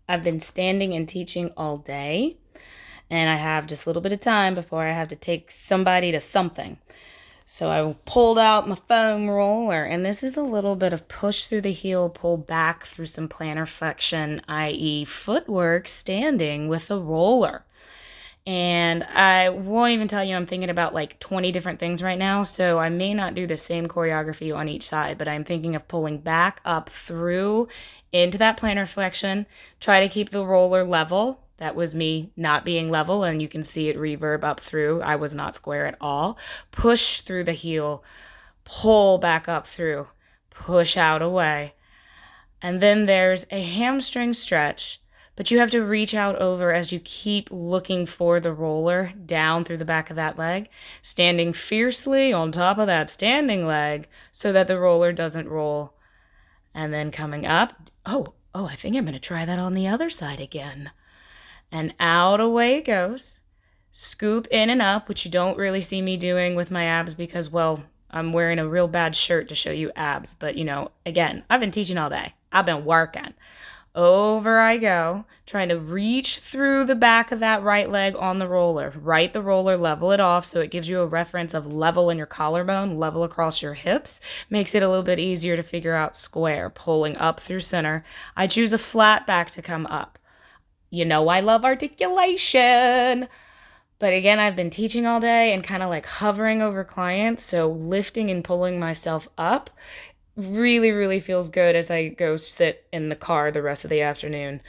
I've been standing and teaching all day, and I have just a little bit of time before I have to take somebody to something. So I pulled out my foam roller, and this is a little bit of push through the heel, pull back through some plantar flexion, i.e., footwork standing with a roller. And I won't even tell you, I'm thinking about like 20 different things right now. So I may not do the same choreography on each side, but I'm thinking of pulling back up through into that plantar flexion. Try to keep the roller level. That was me not being level, and you can see it reverb up through. I was not square at all. Push through the heel, pull back up through, push out away. And then there's a hamstring stretch, but you have to reach out over as you keep looking for the roller down through the back of that leg, standing fiercely on top of that standing leg so that the roller doesn't roll. And then coming up, I think I'm going to try that on the other side again. And out away it goes. Scoop in and up, which you don't really see me doing with my abs because, well, I'm wearing a real bad shirt to show you abs. But, again, I've been teaching all day. I've been working. Over I go, trying to reach through the back of that right leg on the roller. Right the roller, level it off so it gives you a reference of level in your collarbone, level across your hips. Makes it a little bit easier to figure out square, pulling up through center. I choose a flat back to come up. I love articulation. But again, I've been teaching all day and kind of like hovering over clients. So lifting and pulling myself up really, really feels good as I go sit in the car the rest of the afternoon.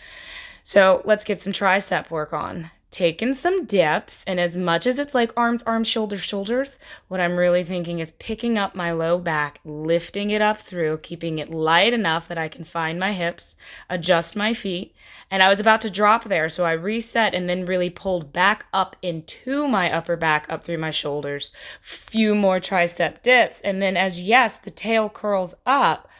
So let's get some tricep work on. Taking some dips, and as much as it's like arms, arms, shoulders, shoulders, what I'm really thinking is picking up my low back, lifting it up through, keeping it light enough that I can find my hips, adjust my feet. And I was about to drop there, so I reset and then really pulled back up into my upper back, up through my shoulders. Few more tricep dips, and then yes, the tail curls up,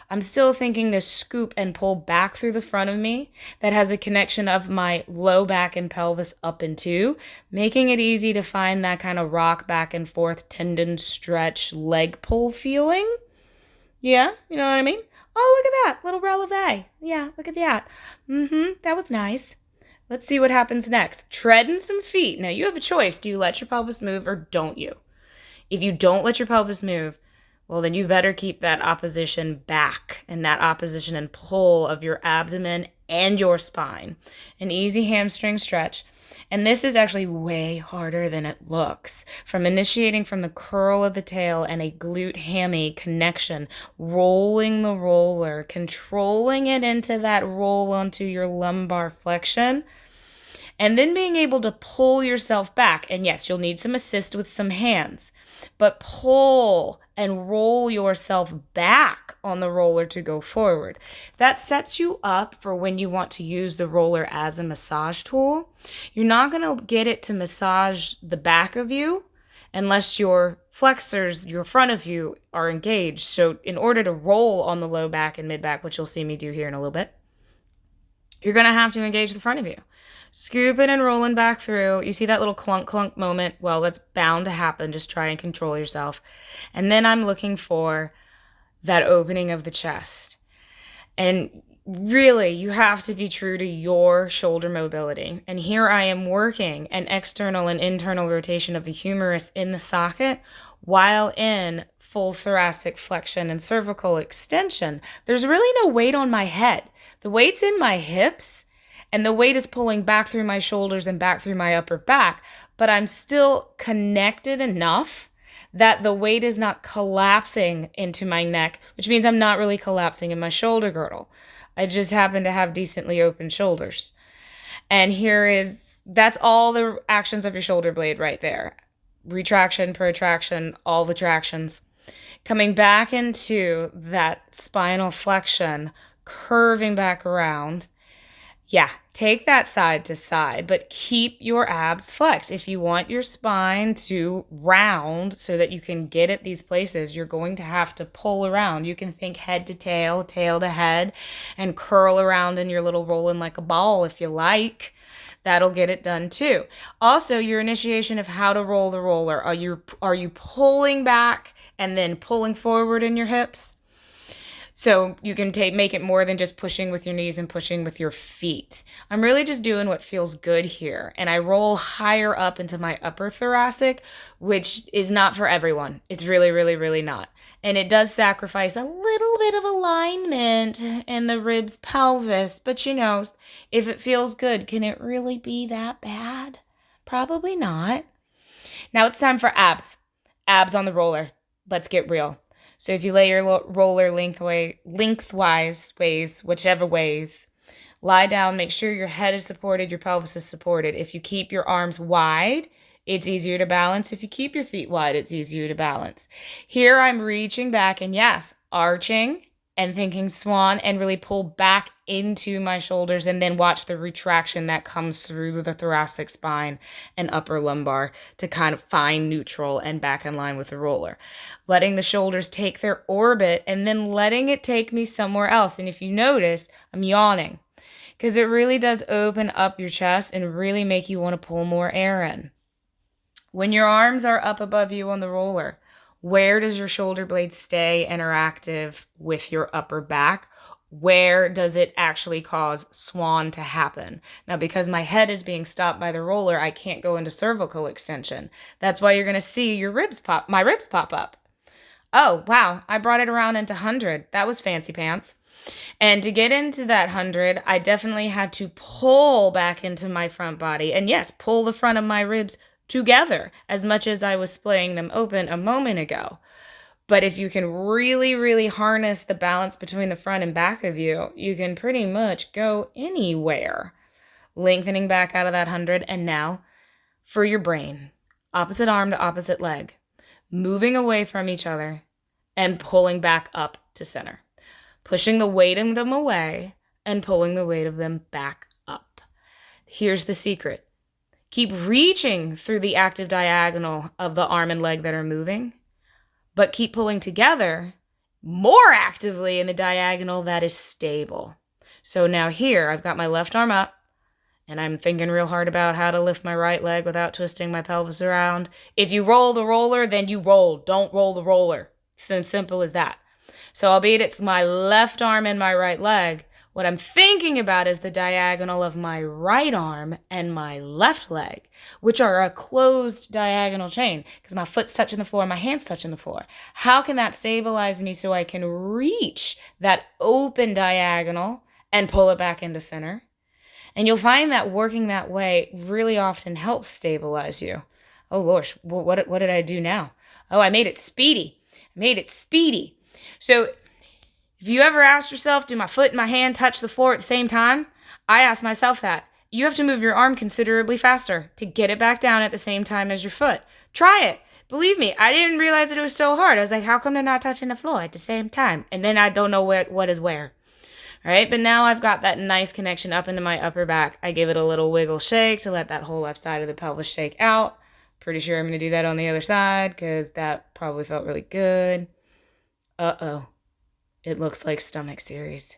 I'm still thinking this scoop and pull back through the front of me that has a connection of my low back and pelvis up into, making it easy to find that kind of rock back and forth tendon stretch leg pull feeling. Yeah, you know what I mean? Oh, look at that, little releve. Yeah, look at that. That was nice. Let's see what happens next. Treading some feet. Now you have a choice. Do you let your pelvis move or don't you? If you don't let your pelvis move, well, then you better keep that opposition back and that opposition and pull of your abdomen and your spine. An easy hamstring stretch. And this is actually way harder than it looks. From initiating from the curl of the tail and a glute hammy connection, rolling the roller, controlling it into that roll onto your lumbar flexion, and then being able to pull yourself back. And yes, you'll need some assist with some hands, but pull and roll yourself back on the roller to go forward. That sets you up for when you want to use the roller as a massage tool. You're not going to get it to massage the back of you unless your flexors, your front of you, are engaged. So in order to roll on the low back and mid back, which you'll see me do here in a little bit, you're going to have to engage the front of you. Scooping and rolling back through. You see that little clunk clunk moment? Well, that's bound to happen. Just try and control yourself. And then I'm looking for that opening of the chest. And really, you have to be true to your shoulder mobility. And here I am working an external and internal rotation of the humerus in the socket while in full thoracic flexion and cervical extension. There's really no weight on my head. The weight's in my hips, and the weight is pulling back through my shoulders and back through my upper back, but I'm still connected enough that the weight is not collapsing into my neck, which means I'm not really collapsing in my shoulder girdle. I just happen to have decently open shoulders. And that's all the actions of your shoulder blade right there. Retraction, protraction, all the tractions. Coming back into that spinal flexion, curving back around. Yeah, take that side to side, but keep your abs flexed. If you want your spine to round so that you can get at these places, you're going to have to pull around. You can think head to tail, tail to head, and curl around in your little rolling like a ball if you like. That'll get it done too. Also, your initiation of how to roll the roller. Are you pulling back and then pulling forward in your hips? So you can make it more than just pushing with your knees and pushing with your feet. I'm really just doing what feels good here. And I roll higher up into my upper thoracic, which is not for everyone. It's really, really, really not. And it does sacrifice a little bit of alignment in the ribs pelvis. But if it feels good, can it really be that bad? Probably not. Now it's time for abs. Abs on the roller. Let's get real. So if you lay your roller lengthwise ways, whichever ways, lie down, make sure your head is supported, your pelvis is supported. If you keep your arms wide, it's easier to balance. If you keep your feet wide, it's easier to balance. Here I'm reaching back and yes, arching and thinking swan and really pull back into my shoulders and then watch the retraction that comes through the thoracic spine and upper lumbar to kind of find neutral and back in line with the roller. Letting the shoulders take their orbit and then letting it take me somewhere else. And if you notice, I'm yawning because it really does open up your chest and really make you want to pull more air in. When your arms are up above you on the roller, where does your shoulder blade stay interactive with your upper back? Where does it actually cause swan to happen? Now, because my head is being stopped by the roller, I can't go into cervical extension. That's why you're going to see my ribs pop up. Oh, wow, I brought it around into 100. That was fancy pants. And to get into that 100, I definitely had to pull back into my front body. And yes, pull the front of my ribs together as much as I was splaying them open a moment ago. But if you can really, really harness the balance between the front and back of you, you can pretty much go anywhere. Lengthening back out of that 100. And now for your brain, opposite arm to opposite leg, moving away from each other and pulling back up to center. Pushing the weight of them away and pulling the weight of them back up. Here's the secret. Keep reaching through the active diagonal of the arm and leg that are moving, but keep pulling together more actively in the diagonal that is stable. So now here, I've got my left arm up, and I'm thinking real hard about how to lift my right leg without twisting my pelvis around. If you roll the roller, then you roll. Don't roll the roller. It's as simple as that. So albeit it's my left arm and my right leg, what I'm thinking about is the diagonal of my right arm and my left leg, which are a closed diagonal chain because my foot's touching the floor, my hand's touching the floor. How can that stabilize me so I can reach that open diagonal and pull it back into center? And you'll find that working that way really often helps stabilize you. Oh, Lord, what did I do now? Oh, I made it speedy. So if you ever ask yourself, do my foot and my hand touch the floor at the same time? I ask myself that. You have to move your arm considerably faster to get it back down at the same time as your foot. Try it. Believe me, I didn't realize that it was so hard. I was like, how come they're not touching the floor at the same time? And then I don't know what is where. All right, but now I've got that nice connection up into my upper back. I give it a little wiggle shake to let that whole left side of the pelvis shake out. Pretty sure I'm going to do that on the other side because that probably felt really good. Uh-oh. It looks like stomach series.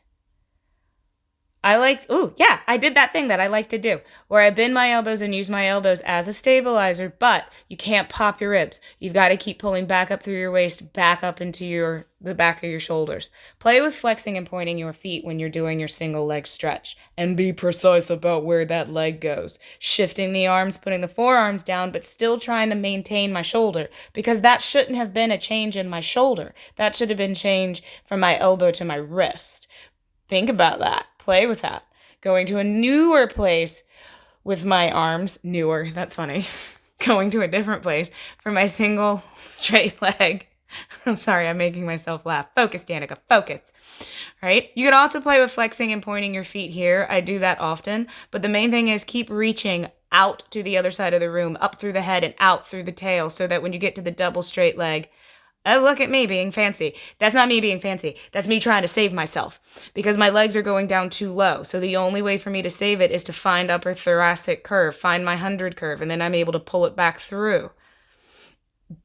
I did that thing that I like to do, where I bend my elbows and use my elbows as a stabilizer, but you can't pop your ribs. You've got to keep pulling back up through your waist, back up into the back of your shoulders. Play with flexing and pointing your feet when you're doing your single leg stretch, and be precise about where that leg goes. Shifting the arms, putting the forearms down, but still trying to maintain my shoulder, because that shouldn't have been a change in my shoulder. That should have been change from my elbow to my wrist. Think about that. Play with that. Going to a newer place with my arms. Newer, that's funny. Going to a different place for my single straight leg. I'm sorry, I'm making myself laugh. Focus, Danica, focus. Right? You could also play with flexing and pointing your feet here. I do that often. But the main thing is keep reaching out to the other side of the room, up through the head and out through the tail, so that when you get to the double straight leg, oh, look at me being fancy. That's not me being fancy. That's me trying to save myself because my legs are going down too low. So the only way for me to save it is to find upper thoracic curve, find my 100 curve, and then I'm able to pull it back through.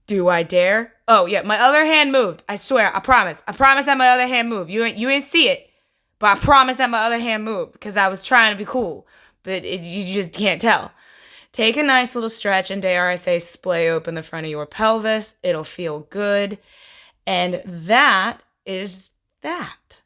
Do I dare? Oh, yeah, my other hand moved. I swear, I promise. I promise that my other hand moved. You ain't see it, but I promise that my other hand moved because I was trying to be cool, but you just can't tell. Take a nice little stretch and dare I say splay open the front of your pelvis. It'll feel good. And that is that.